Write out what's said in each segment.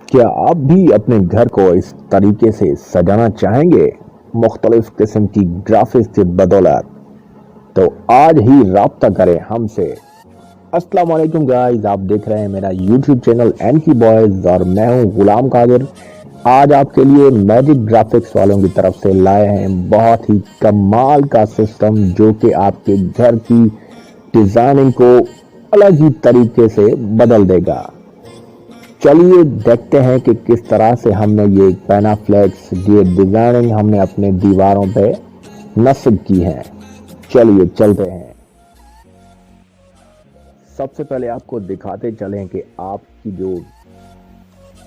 क्या आप भी अपने घर को इस तरीके से सजाना चाहेंगे, मुख्तलिफ किस्म की ग्राफिक्स की बदौलत? तो आज ही राब्ता करें हमसे। अस्सलाम वालेकुम गाइस, आप देख रहे हैं मेरा यूट्यूब चैनल एन की बॉयज और मैं हूं गुलाम कादिर। आज आपके लिए मैजिक ग्राफिक्स वालों की तरफ से लाए हैं बहुत ही कमाल का सिस्टम जो कि आपके घर की डिजाइनिंग को अलग ही तरीके से बदल देगा। चलिए देखते हैं कि किस तरह से हमने ये पैनाफ्लेक्स ये डिजाइनिंग हमने अपने दीवारों पे नस्ब की है। चलिए चलते हैं। सबसे पहले आपको दिखाते चलें कि आपकी जो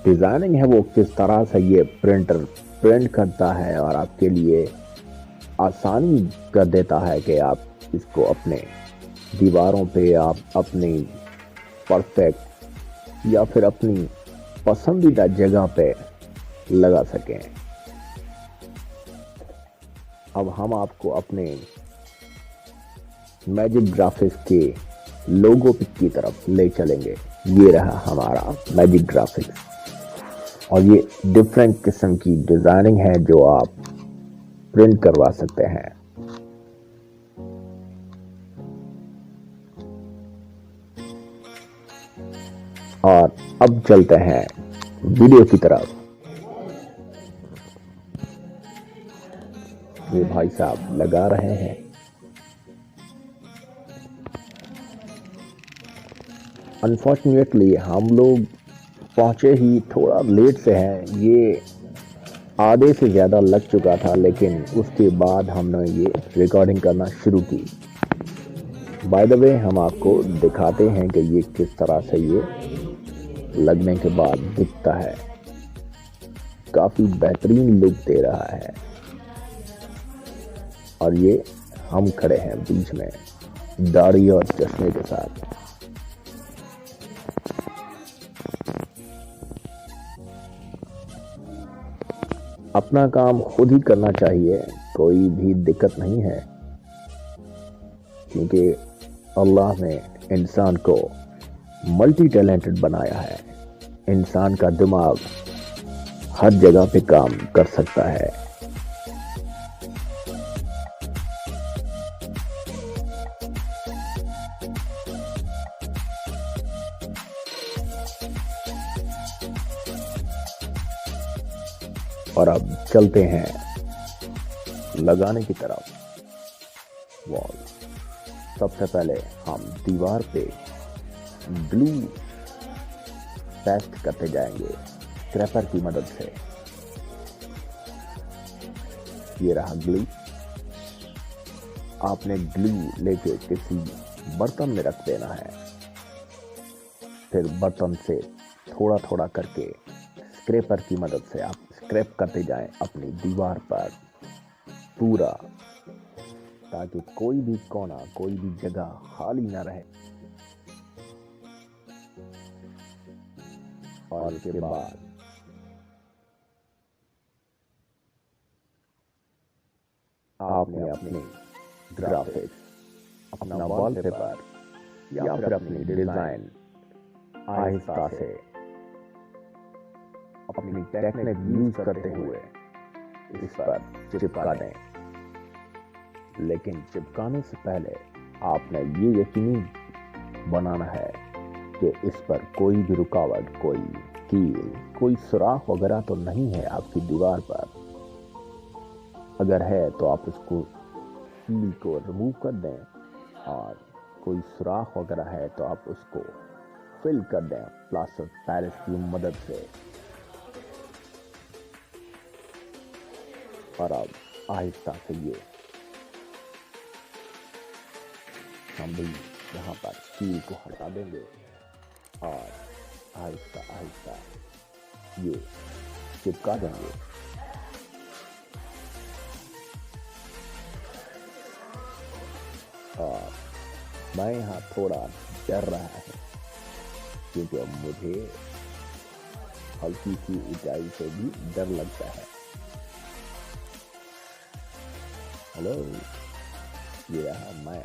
डिजाइनिंग है वो किस तरह से ये प्रिंटर प्रिंट करता है और आपके लिए आसानी कर देता है कि आप इसको अपने दीवारों पे आप अपनी परफेक्ट या फिर अपनी पसंदीदा जगह पे लगा सकें। अब हम आपको अपने मैजिक ग्राफिक्स के लोगो पिक की तरफ ले चलेंगे। ये रहा हमारा मैजिक ग्राफिक्स और ये डिफरेंट किस्म की डिजाइनिंग है जो आप प्रिंट करवा सकते हैं। और अब चलते हैं वीडियो की तरफ। ये भाई साहब लगा रहे हैं। अनफॉर्चुनेटली हम लोग पहुंचे ही थोड़ा लेट से हैं। ये आधे से ज़्यादा लग चुका था, लेकिन उसके बाद हमने ये रिकॉर्डिंग करना शुरू की। बाय द वे हम आपको दिखाते हैं कि ये किस तरह से ये लगने के बाद दिखता है। काफ़ी बेहतरीन लुक दे रहा है। और ये हम खड़े हैं बीच में दाढ़ी और चश्मे के साथ। अपना काम खुद ही करना चाहिए, कोई भी दिक्कत नहीं है, क्योंकि अल्लाह ने इंसान को मल्टी टैलेंटेड बनाया है। इंसान का दिमाग हर जगह पे काम कर सकता है। और अब चलते हैं लगाने की तरफ। वॉल सबसे पहले हम दीवार पे ग्लू पेस्ट करते जाएंगे स्क्रैपर की मदद से। ये रहा ग्लू। आपने ग्लू लेके किसी बर्तन में रख देना है। फिर बर्तन से थोड़ा थोड़ा करके स्क्रैपर की मदद से आप स्क्रैप करते जाएं अपनी दीवार पर पूरा, ताकि कोई भी कोना कोई भी जगह खाली ना रहे। और उसके बाद आपने अपने ग्राफिक्स, अपना वॉलपेपर या फिर अपनी डिजाइन आहिस्ता से अपनी टेक्निक यूज करते हुए इस पर चिपका दें। लेकिन चिपकाने से पहले आपने ये यकीनी बनाना है कि इस पर कोई भी रुकावट, कोई कील, कोई सुराख वगैरह तो नहीं है आपकी दीवार पर। अगर है तो आप उसको कील को रिमूव कर दें, और कोई सुराख वगैरह है तो आप उसको फिल कर दें प्लास्टर पेरिस की मदद से। और अब आहिस्ता से ये हम भी यहाँ पर कील को हटा देंगे और आहिस्ता आहिस्ता ये चिपका देंगे। और मैं यहाँ थोड़ा डर रहा है, क्योंकि मुझे हल्की सी ऊंचाई से भी डर लगता है। हेलो, ये रहा मैं।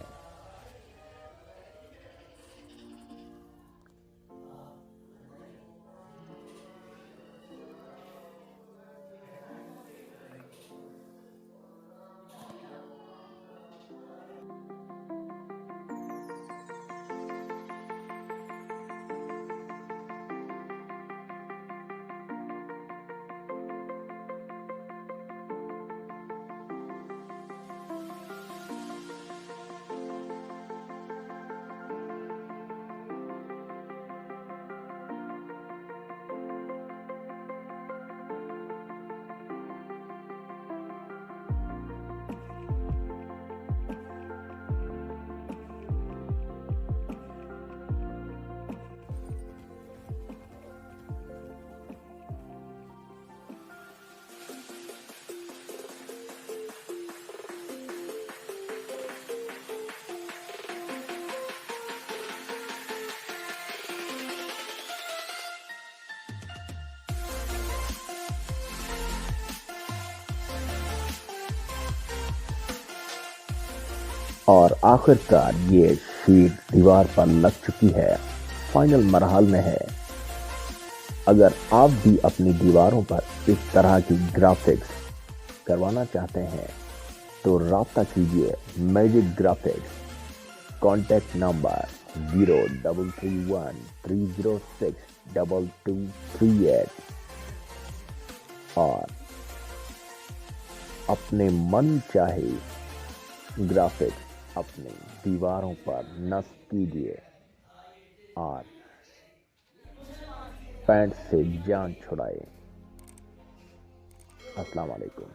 और आखिरकार ये शीट दीवार पर लग चुकी है, फाइनल मरहल में है। अगर आप भी अपनी दीवारों पर इस तरह की ग्राफिक्स करवाना चाहते हैं तो राब्ता कीजिए मैजिक ग्राफिक्स। कॉन्टैक्ट नंबर 0331306238 और अपने मन चाहे ग्राफिक्स अपनी दीवारों पर नस्ब कीजिए और पैंट से जान छुड़ाए। अस्सलाम वालेकुम।